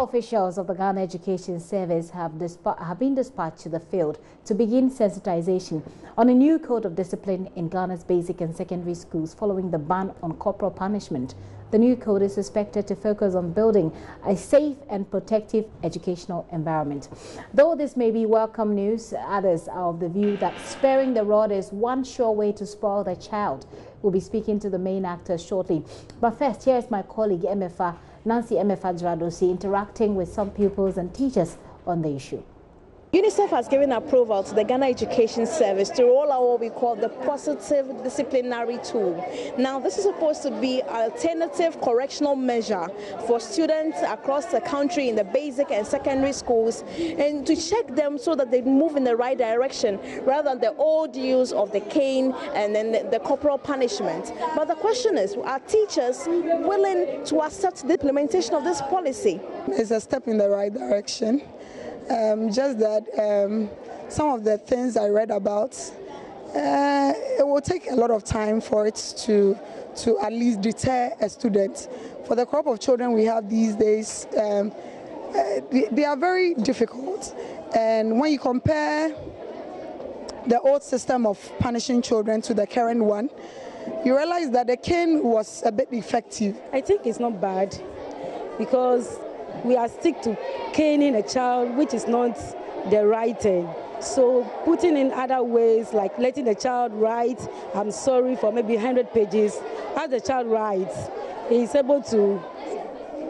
Officials of the Ghana Education Service have been dispatched to the field to begin sensitization on a new code of discipline in Ghana's basic and secondary schools following the ban on corporal punishment. The new code is expected to focus on building a safe and protective educational environment. Though this may be welcome news, others are of the view that sparing the rod is one sure way to spoil the child. We'll be speaking to the main actors shortly. But first, here's my colleague Nancy Emefa Dradosi interacting with some pupils and teachers on the issue. UNICEF has given approval to the Ghana Education Service to roll out what we call the positive disciplinary tool. Now, this is supposed to be an alternative correctional measure for students across the country in the basic and secondary schools, and to check them so that they move in the right direction rather than the old use of the cane and then the corporal punishment. But the question is, are teachers willing to accept the implementation of this policy? It's a step in the right direction. Just that some of the things I read about, it will take a lot of time for it to at least deter a student. For the crop of children we have these days, they are very difficult. And when you compare the old system of punishing children to the current one, you realize that the cane was a bit effective. I think it's not bad because we are stick to caning a child, which is not the right thing. So putting in other ways, like letting the child write, I'm sorry, for maybe 100 pages. As the child writes, he's able to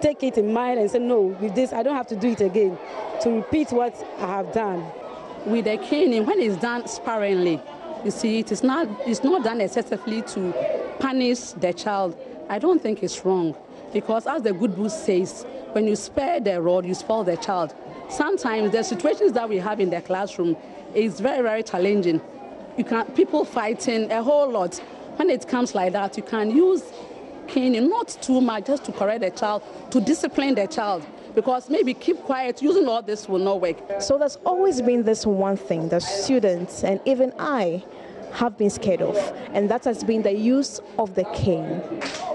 take it in mind and say, no, with this, I don't have to do it again, to repeat what I have done. With the caning, when it's done sparingly, you see, it's not done excessively to punish the child. I don't think it's wrong, because as the good book says, when you spare the rod, you spoil the child. Sometimes the situations that we have in the classroom is very, very challenging. People fighting a whole lot. When it comes like that, you can use caning, not too much, just to correct the child, to discipline the child. Because maybe keep quiet, using all this will not work. So there's always been this one thing that students and even I have been scared of, and that has been the use of the cane.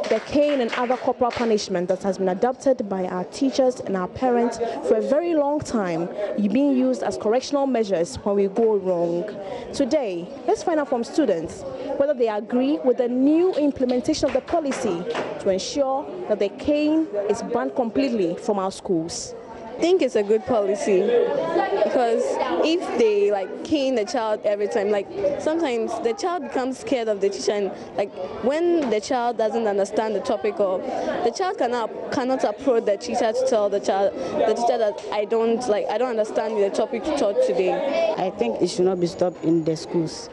The cane and other corporal punishment that has been adopted by our teachers and our parents for a very long time, being used as correctional measures when we go wrong. Today, let's find out from students whether they agree with the new implementation of the policy to ensure that the cane is banned completely from our schools. I think it's a good policy, because if they cane the child every time, sometimes the child becomes scared of the teacher, and when the child doesn't understand the topic, or the child cannot approach the teacher to tell the teacher that I don't understand the topic taught today. I think it should not be stopped in the schools,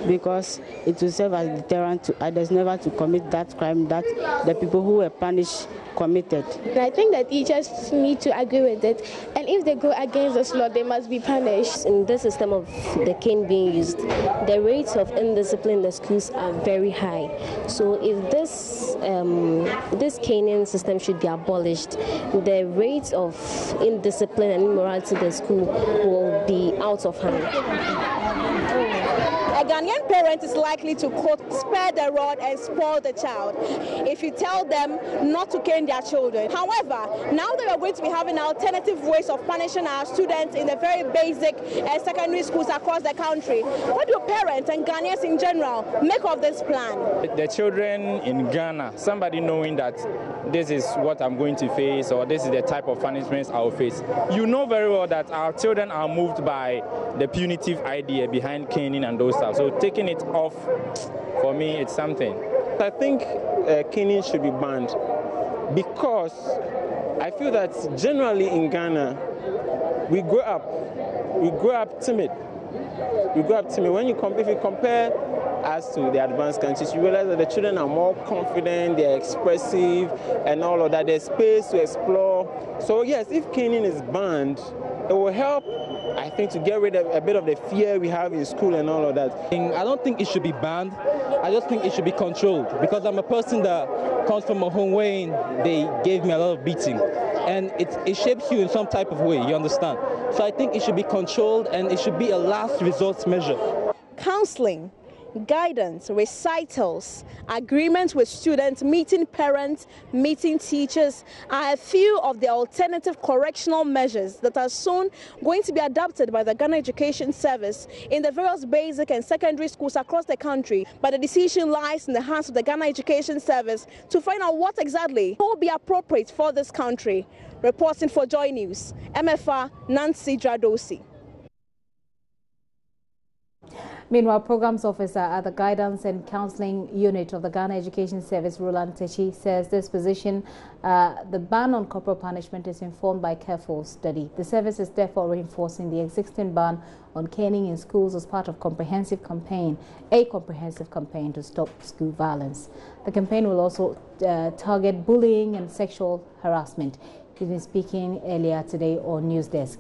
because it will serve as a deterrent to others never to commit that crime that the people who were punished committed. I think that teachers need to agree with it, and if they go against this law, they must be punished. In this system of the cane being used, the rates of indiscipline in the schools are very high. So if this caning system should be abolished, the rates of indiscipline and immorality in the school will be out of hand. A Ghanaian parent is likely to, quote, spare the rod and spoil the child if you tell them not to cane their children. However, now that we're going to be having alternative ways of punishing our students in the very basic and secondary schools across the country, what do parents and Ghanaians in general make of this plan? The children in Ghana, somebody knowing that this is what I'm going to face, or this is the type of punishments I'll face, you know very well that our children are moved by the punitive idea behind caning and those stuff. So taking it off, for me, it's something. I think caning should be banned, because I feel that generally in Ghana, we grow up timid. When if you compare us to the advanced countries, you realize that the children are more confident, they're expressive, and all of that. There's space to explore. So yes, if caning is banned, it will help, I think, to get rid of a bit of the fear we have in school and all of that. I don't think it should be banned. I just think it should be controlled, because I'm a person that comes from a home where they gave me a lot of beating, and it shapes you in some type of way, you understand? So I think it should be controlled, and it should be a last resort measure. Counseling guidance, recitals, agreements with students, meeting parents, meeting teachers are a few of the alternative correctional measures that are soon going to be adopted by the Ghana Education Service in the various basic and secondary schools across the country. But the decision lies in the hands of the Ghana Education Service to find out what exactly will be appropriate for this country. Reporting for Joy News, MFR Nancy Dradosi. Meanwhile, Programs Officer at the Guidance and Counseling Unit of the Ghana Education Service, Roland Techi, says this position, the ban on corporal punishment, is informed by careful study. The service is therefore reinforcing the existing ban on caning in schools as part of a comprehensive campaign to stop school violence. The campaign will also target bullying and sexual harassment. He's been speaking earlier today on News Desk.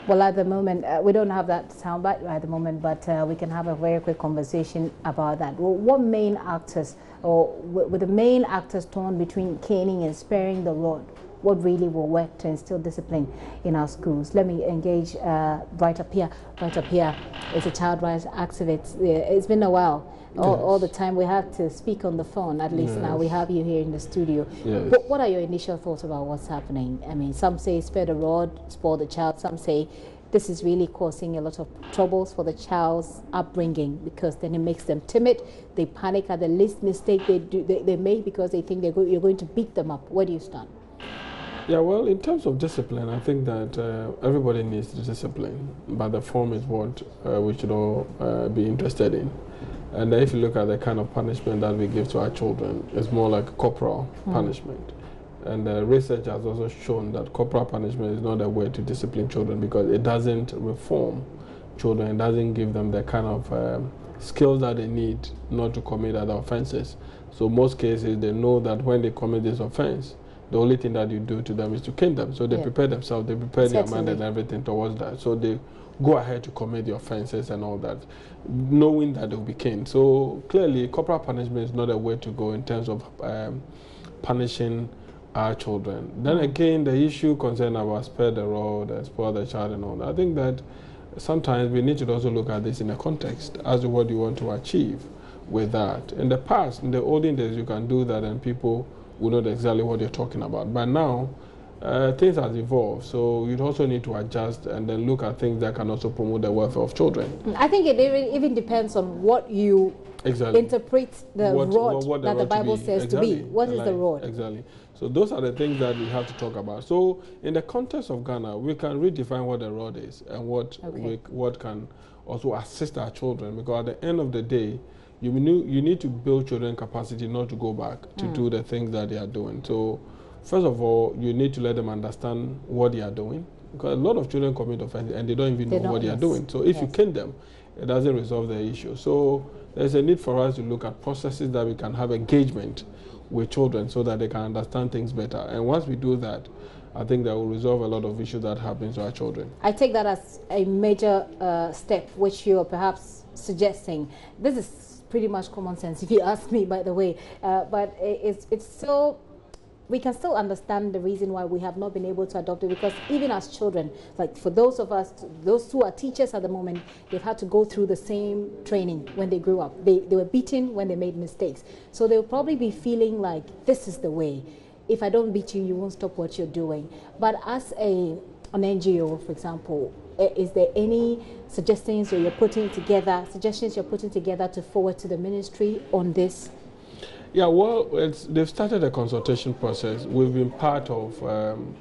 Well, at the moment, we don't have that soundbite at the moment, but we can have a very quick conversation about that. Well, what main actors, or with the main actors torn between caning and sparing the rod, what really will work to instill discipline in our schools? Let me engage right up here. Right up here is a child rights activist. It's been a while. All the time we had to speak on the phone. At least now we have you here in the studio. But what are your initial thoughts about what's happening? I mean, some say spare the rod, spoil the child. Some say this is really causing a lot of troubles for the child's upbringing, because then it makes them timid. They panic at the least mistake they make, because they think you're going to beat them up. Where do you stand? Yeah, well, in terms of discipline, I think that everybody needs discipline, but the form is what we should all be interested in. And if you look at the kind of punishment that we give to our children, it's more like corporal punishment. And research has also shown that corporal punishment is not a way to discipline children, because it doesn't reform children. It doesn't give them the kind of skills that they need not to commit other offenses. So most cases, they know that when they commit this offense, the only thing that you do to them is to cane them. So they prepare themselves, they prepare their mind and everything towards that. So they go ahead to commit the offenses and all that, knowing that they'll be caned. So clearly, corporal punishment is not a way to go in terms of punishing our children. Then again, the issue concerned about spare the rod, spoil the child and all that, I think that sometimes we need to also look at this in a context as to what you want to achieve with that. In the past, in the olden days, you can do that and people will know exactly what you're talking about. But now, things have evolved, so you also need to adjust and then look at things that can also promote the welfare of children. I think it even depends on what you interpret the rod that the Bible says to be. What is the rod? Exactly. So those are the things that we have to talk about. So in the context of Ghana, we can redefine what the rod is and what can also assist our children, because at the end of the day, you need to build children's capacity not to go back to do the things that they are doing. So first of all, you need to let them understand what they are doing, because a lot of children commit offenses and they don't even know what they are doing. So if you cane them, it doesn't resolve the issue. So there's a need for us to look at processes that we can have engagement with children so that they can understand things better. And once we do that, I think that will resolve a lot of issues that happen to our children. I take that as a major step, which you are perhaps suggesting. This is pretty much common sense, if you ask me, by the way. But it's still, we can still understand the reason why we have not been able to adopt it, because even as children, like for those of us, those who are teachers at the moment, they've had to go through the same training when they grew up. They were beaten when they made mistakes. So they'll probably be feeling like, this is the way. If I don't beat you, you won't stop what you're doing. But as an NGO, for example, is there any suggestions you're putting together to forward to the ministry on this? Yeah, well, they've started a consultation process. We've been part of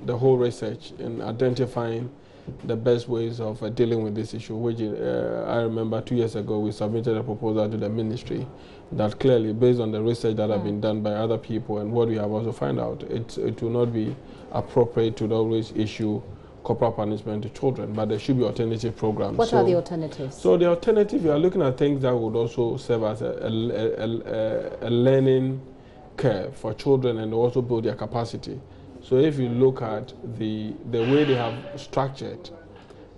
the whole research in identifying the best ways of dealing with this issue, which I remember 2 years ago we submitted a proposal to the ministry that clearly, based on the research that have been done by other people and what we have also found out, it will not be appropriate to always issue corporal punishment to children, but there should be alternative programs. What are the alternatives? So the alternative, we are looking at things that would also serve as a learning curve for children and also build their capacity. So if you look at the way they have structured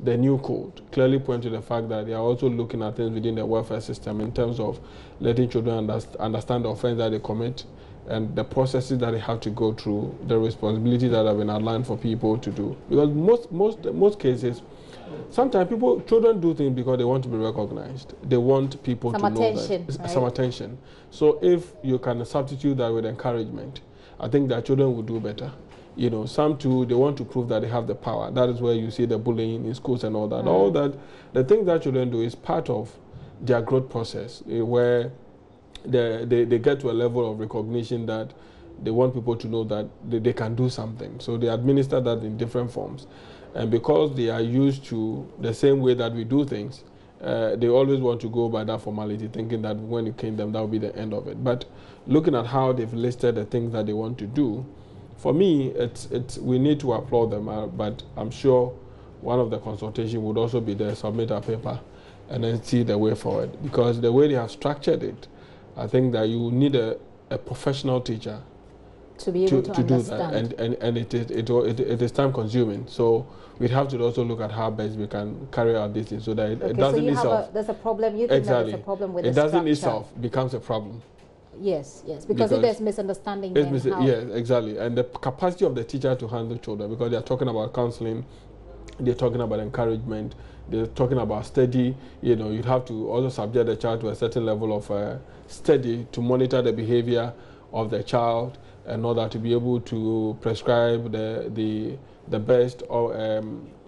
the new code, clearly point to the fact that they are also looking at things within the welfare system in terms of letting children understand the offense that they commit and the processes that they have to go through, the responsibilities that have been outlined for people to do. Because most cases, sometimes children do things because they want to be recognized. They want people to know that. Right? Some attention. So if you can substitute that with encouragement, I think that children will do better. You know, some too, they want to prove that they have the power. That is where you see the bullying in schools and all that. All that, the things that children do is part of their growth process, where they get to a level of recognition that they want people to know that they can do something. So they administer that in different forms. And because they are used to the same way that we do things, they always want to go by that formality, thinking that when you cane them, that will be the end of it. But looking at how they've listed the things that they want to do, for me, we need to applaud them. But I'm sure one of the consultation would also be to submit a paper and then see the way forward. Because the way they have structured it, I think that you need a professional teacher to be able to do that, and it is time consuming. So we'd have to also look at how best we can carry out this thing so that it doesn't itself. There's a problem. You think that there's a problem with it doesn't itself becomes a problem. Yes, because if there's misunderstanding, then how? Yes, exactly. And the capacity of the teacher to handle children, because they are talking about counseling, they're talking about encouragement, they're talking about study. You know, you'd have to also subject the child to a certain level of study to monitor the behavior of the child, in order to be able to prescribe the best or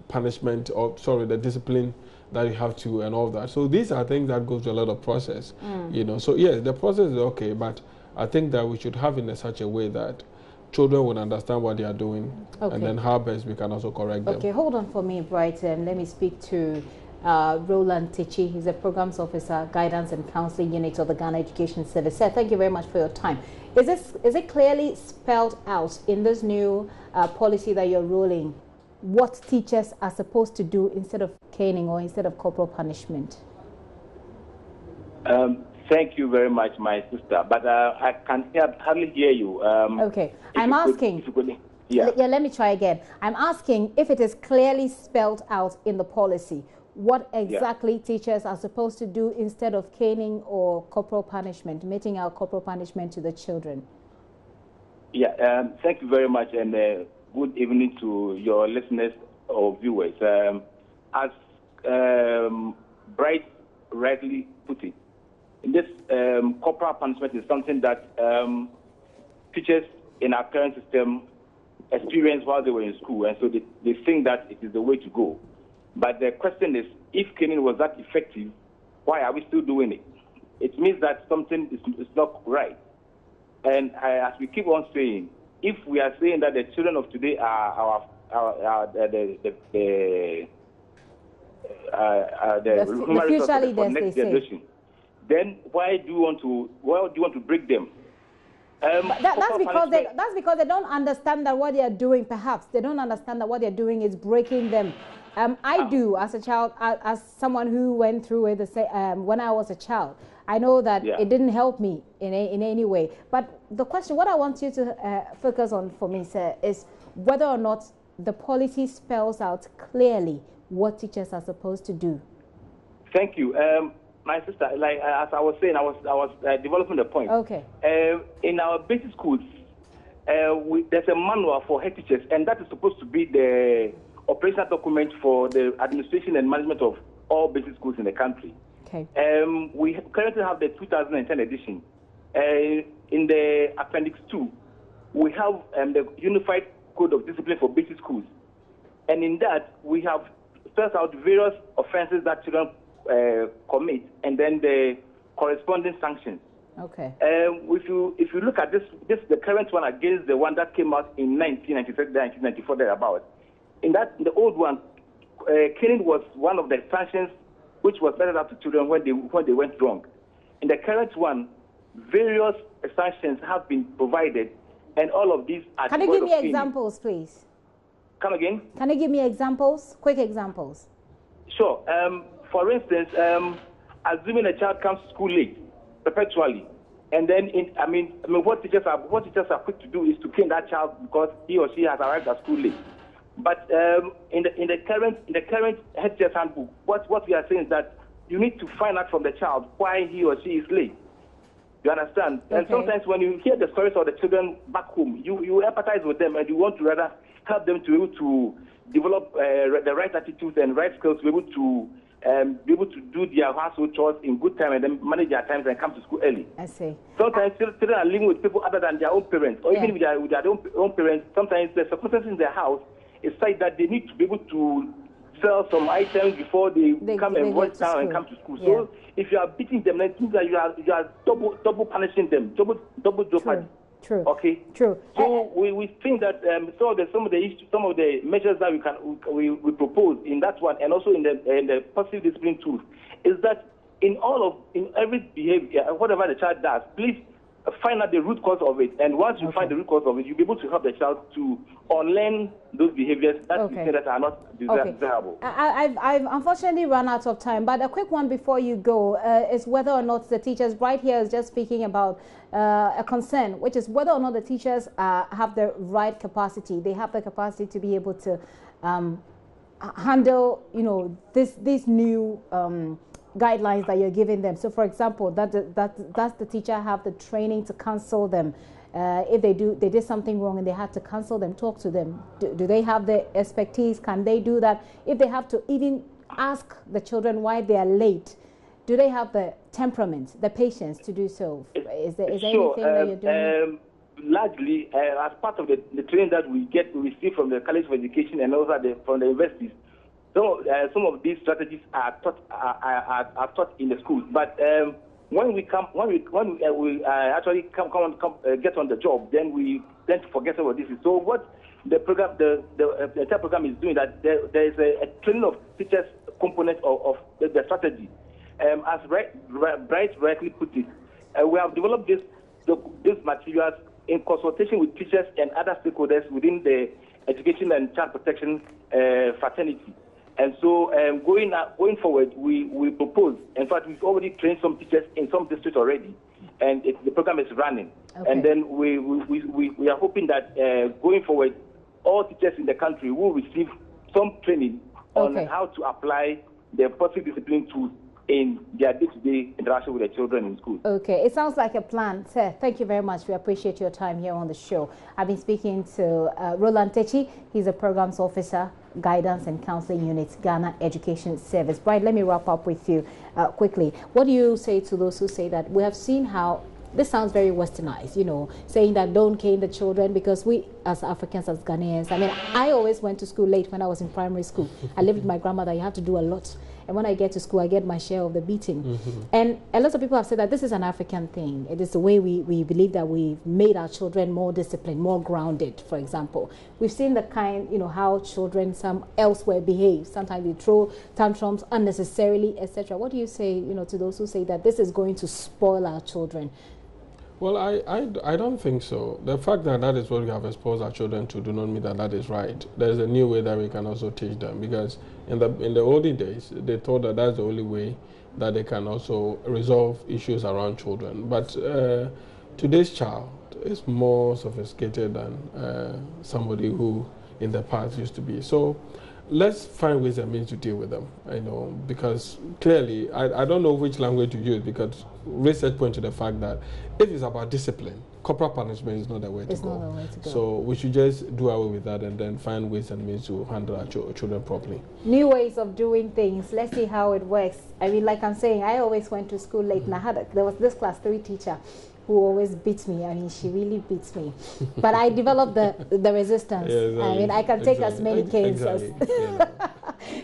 punishment, or the discipline that you have to, and all that. So these are things that goes to a lot of process, you know. So yes, the process is okay, but I think that we should have it in such a way that children would understand what they are doing, and then how best we can also correct them. Okay, hold on for me, Brighton. Let me speak to Roland Tichi. He's a Programs Officer, Guidance and Counseling Unit of the Ghana Education Service. Sir, thank you very much for your time. Is it clearly spelled out in this new policy that you're rolling what teachers are supposed to do instead of caning or instead of corporal punishment? Thank you very much, my sister. But I can hardly hear you. Okay, I'm asking. Let me try again. I'm asking if it is clearly spelled out in the policy what exactly teachers are supposed to do instead of caning or corporal punishment, meting out corporal punishment to the children. Yeah, thank you very much, and good evening to your listeners or viewers. As Bright rightly put it, this corporal punishment is something that teachers in our current system experienced while they were in school, and so they think that it is the way to go. But the question is, if caning was that effective, why are we still doing it? It means that something is not right. And as we keep on saying, if we are saying that the children of today are the future leaders, next generation, then why do you want to break them? That's because they don't understand that what they are doing. Perhaps they don't understand that what they're doing is breaking them. I do, as a child, as someone who went through it when I was a child. I know that it didn't help me in any way. But the question, what I want you to focus on for me, sir, is whether or not the policy spells out clearly what teachers are supposed to do. Thank you. My sister, like as I was saying, I was developing the point. Okay. In our basic schools, there's a manual for head teachers, and that is supposed to be the operational document for the administration and management of all basic schools in the country. Okay. We currently have the 2010 edition. In the Appendix 2, we have the Unified Code of Discipline for Basic Schools. And in that, we have spelled out various offenses that children commit, and then the corresponding sanctions. Okay. If you look at this the current one against the one that came out in 1993, 1994, thereabout. In the old one, caning was one of the sanctions which was meted out to children when they went wrong. In the current one, various sanctions have been provided, and all of these are. Can you give me examples, please? Come again? Can you give me examples? Quick examples. Sure. For instance, assuming a child comes to school late, perpetually, and then what teachers are quick to do is to cane that child because he or she has arrived at school late. But in the current head teacher's handbook, what we are saying is that you need to find out from the child why he or she is late. You understand? Okay. And sometimes when you hear the stories of the children back home, you empathize with them and you want to rather help them to be able to develop the right attitudes and right skills to be able to do their household chores in good time and then manage their times and come to school early. I see. Sometimes children are living with people other than their own parents, or even with their own parents. Sometimes the circumstances in their house is such that they need to be able to sell some items before they come and work down and come to school. So if you are beating them, then it means that you are double punishing them, double jeopardy. True. Okay. True. So we think that some of the measures that we propose in that one, and also in the positive discipline tools, is that in every behavior, whatever the child does, please find out the root cause of it. And once you find the root cause of it, you'll be able to help the child to unlearn those behaviors that you say that are not desirable. I've unfortunately run out of time, but a quick one before you go is whether or not the teachers, right here is just speaking about a concern, which is whether or not the teachers have the right capacity. They have the capacity to be able to handle, these new guidelines that you're giving them. So, for example, does the teacher have the training to counsel them if they did something wrong and they had to counsel them, talk to them? Do they have the expertise? Can they do that? If they have to even ask the children why they are late, do they have the temperament, the patience to do so? Is there anything that you're doing? Largely, as part of the training that we receive from the College of Education and also from the universities, some of these strategies are taught in the schools. But when we actually get on the job, then we tend to forget some of this. So what the program, the entire program is doing, that there is a training of teachers component of the strategy. As Bright rightly put it, we have developed these materials in consultation with teachers and other stakeholders within the education and child protection fraternity. And so going forward, we propose, in fact, we've already trained some teachers in some districts already, and the program is running. Okay. And then we are hoping that going forward, all teachers in the country will receive some training on how to apply the positive discipline tools in their day-to-day interaction with their children in school. Okay, it sounds like a plan. Sir, thank you very much. We appreciate your time here on the show. I've been speaking to Roland Techi. He's a programs officer, Guidance and Counseling Unit, Ghana Education Service. Brian, let me wrap up with you quickly. What do you say to those who say that we have seen how this sounds very westernized, saying that don't cane the children, because we as Africans, as Ghanaians, I mean, I always went to school late when I was in primary school. I lived with my grandmother. You have to do a lot. And when I get to school, I get my share of the beating. And a lot of people have said that this is an African thing. It is the way we believe that we've made our children more disciplined, more grounded, for example. We've seen the kind, how children some elsewhere behave. Sometimes they throw tantrums unnecessarily, etc. What do you say, to those who say that this is going to spoil our children? Well, I don't think so. The fact that that is what we have exposed our children to do not mean that that is right. There's a new way that we can also teach them, because in the olden days, they thought that that's the only way that they can also resolve issues around children. But today's child is more sophisticated than somebody who in the past used to be. So let's find ways and means to deal with them, because clearly, I don't know which language to use, because research points to the fact that if it's about discipline, corporal punishment is not the way to go. So we should just do away with that and then find ways and means to handle our children properly. New ways of doing things. Let's see how it works. I mean, like I'm saying, I always went to school late, and there was this class 3 teacher who always beats me. I mean, she really beats me. But I developed the resistance. Yeah, exactly. I mean, I can take as many canes as...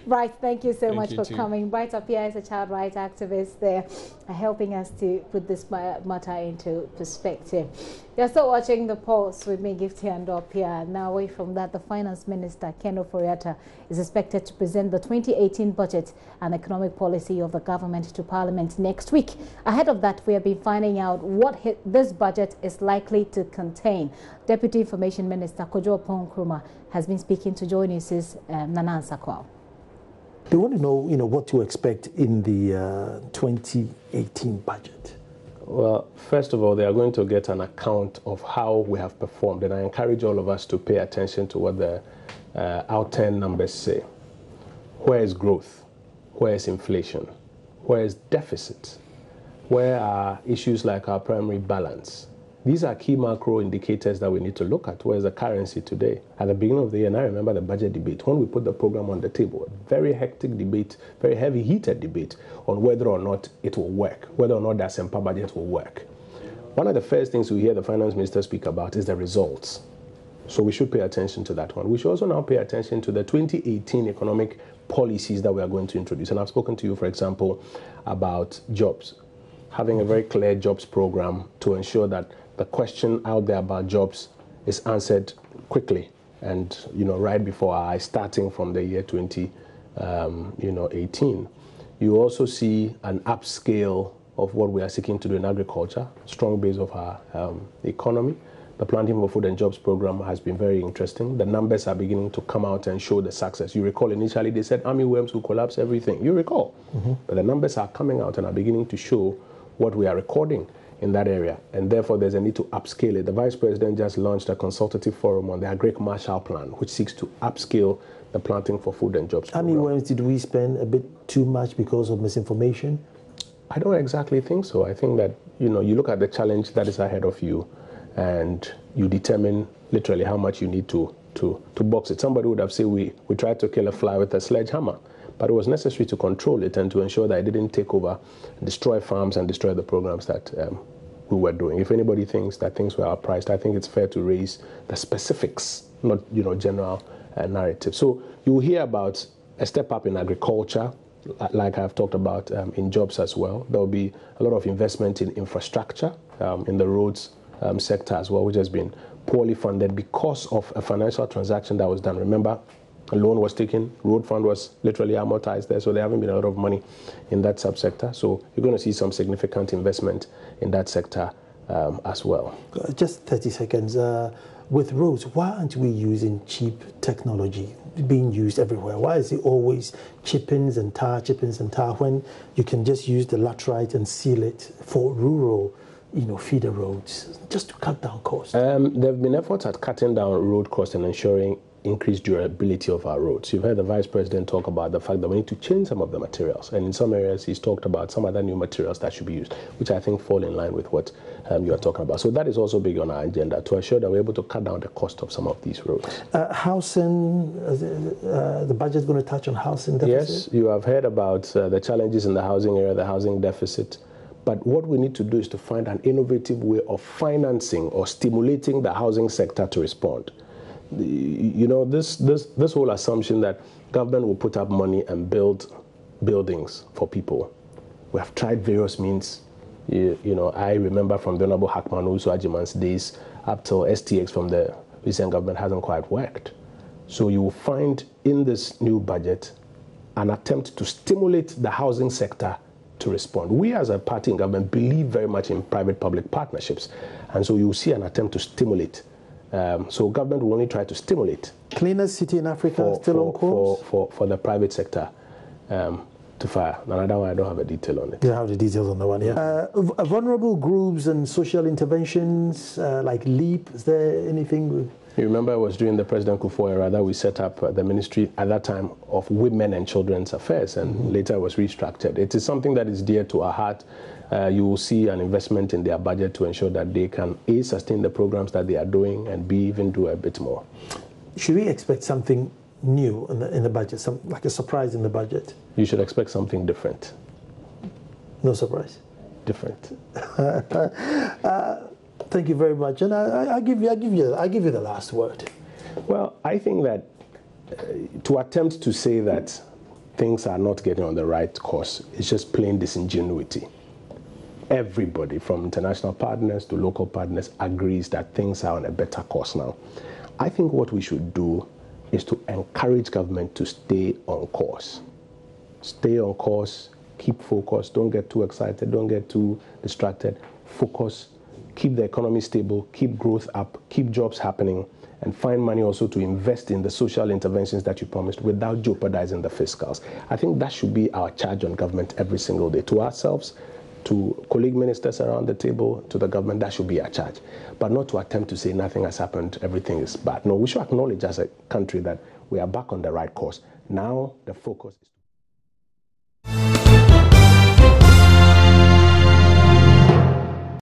Bright, thank you so much for coming. Bright Appiah is a child rights activist there, helping us to put this matter into perspective. You're still watching The Pulse with me, Gifty and Appiah. Now, away from that, the Finance Minister, Ken Ofori-Atta, is expected to present the 2018 budget and economic policy of the government to Parliament next week. Ahead of that, we have been finding out what this budget is likely to contain. Deputy Information Minister Kojo Oppong-Nkrumah has been speaking to JoyNews' Nana Nsakwao. They want to know, what to expect in the 2018 budget. Well, first of all, they are going to get an account of how we have performed, and I encourage all of us to pay attention to what the outturn numbers say. Where is growth? Where is inflation? Where is deficit? Where are issues like our primary balance, These are key macro indicators that we need to look at. Where's the currency today? At the beginning of the year, and I remember the budget debate, when we put the program on the table, a very hectic debate, very heavy heated debate on whether or not it will work, whether or not that Sempa budget will work. One of the first things we hear the finance minister speak about is the results. So we should pay attention to that one. We should also now pay attention to the 2018 economic policies that we are going to introduce. And I've spoken to you, for example, about jobs. Having a very clear jobs program to ensure that the question out there about jobs is answered quickly and, right before our eyes, starting from the year 2018. You also see an upscale of what we are seeking to do in agriculture, strong base of our economy. The Planting for Food and Jobs program has been very interesting. The numbers are beginning to come out and show the success. You recall initially they said army worms will collapse everything. You recall. But the numbers are coming out and are beginning to show what we are recording in that area, and therefore there's a need to upscale it. The Vice President just launched a consultative forum on the Agric Marshall Plan, which seeks to upscale the Planting for Food and Jobs program. Army worms, did we spend a bit too much because of misinformation? I don't exactly think so. I think that, you look at the challenge that is ahead of you, and you determine literally how much you need to box it. Somebody would have said we tried to kill a fly with a sledgehammer. But it was necessary to control it and to ensure that it didn't take over, destroy farms and destroy the programs that we were doing. If anybody thinks that things were outpriced, I think it's fair to raise the specifics, not general narrative. So you will hear about a step up in agriculture, like I've talked about in jobs as well. There will be a lot of investment in infrastructure, in the roads sector as well, which has been poorly funded because of a financial transaction that was done. Remember, a loan was taken, road fund was literally amortized there, so there haven't been a lot of money in that subsector. So you're going to see some significant investment in that sector as well. Just 30 seconds. With roads, why aren't we using cheap technology being used everywhere? Why is it always chippings and tar, when you can just use the laterite and seal it for rural feeder roads, just to cut down costs? There have been efforts at cutting down road costs and ensuring increased durability of our roads. You've heard the Vice President talk about the fact that we need to change some of the materials, and in some areas he's talked about some other new materials that should be used, which I think fall in line with what you are talking about. So that is also big on our agenda, to ensure that we're able to cut down the cost of some of these roads. Housing, the budget is going to touch on housing deficit? Yes, you have heard about the challenges in the housing area, the housing deficit. But what we need to do is to find an innovative way of financing or stimulating the housing sector to respond. This whole assumption that government will put up money and build buildings for people. We have tried various means. I remember from the Honorable Hackman Uso Ajiman's days up till STX from the recent government hasn't quite worked. So you will find in this new budget an attempt to stimulate the housing sector to respond. We as a party in government believe very much in private-public partnerships, and so you will see an attempt to stimulate. So government will only try to stimulate. Cleanest city in Africa, still on course? For the private sector to fire. Another one, I don't have a detail on it. You don't have the details on that one, yeah? Vulnerable groups and social interventions like LEAP, is there anything? You remember it was during the President Kufuor era that we set up the Ministry at that time of Women and Children's Affairs, and later it was restructured. It is something that is dear to our heart. You will see an investment in their budget to ensure that they can A, sustain the programs that they are doing, and B, even do a bit more. Should we expect something new in the budget, like a surprise in the budget? You should expect something different. No surprise? Different. Thank you very much, and I give you the last word. Well, I think that to attempt to say that things are not getting on the right course is just plain disingenuity. Everybody, from international partners to local partners, agrees that things are on a better course now. I think what we should do is to encourage government to stay on course. Stay on course, keep focused, don't get too excited, don't get too distracted. Focus, keep the economy stable, keep growth up, keep jobs happening, and find money also to invest in the social interventions that you promised without jeopardizing the fiscals. I think that should be our charge on government every single day. To ourselves, to colleague ministers around the table, to the government, that should be our charge. But not to attempt to say nothing has happened, everything is bad. No, we should acknowledge as a country that we are back on the right course. Now the focus is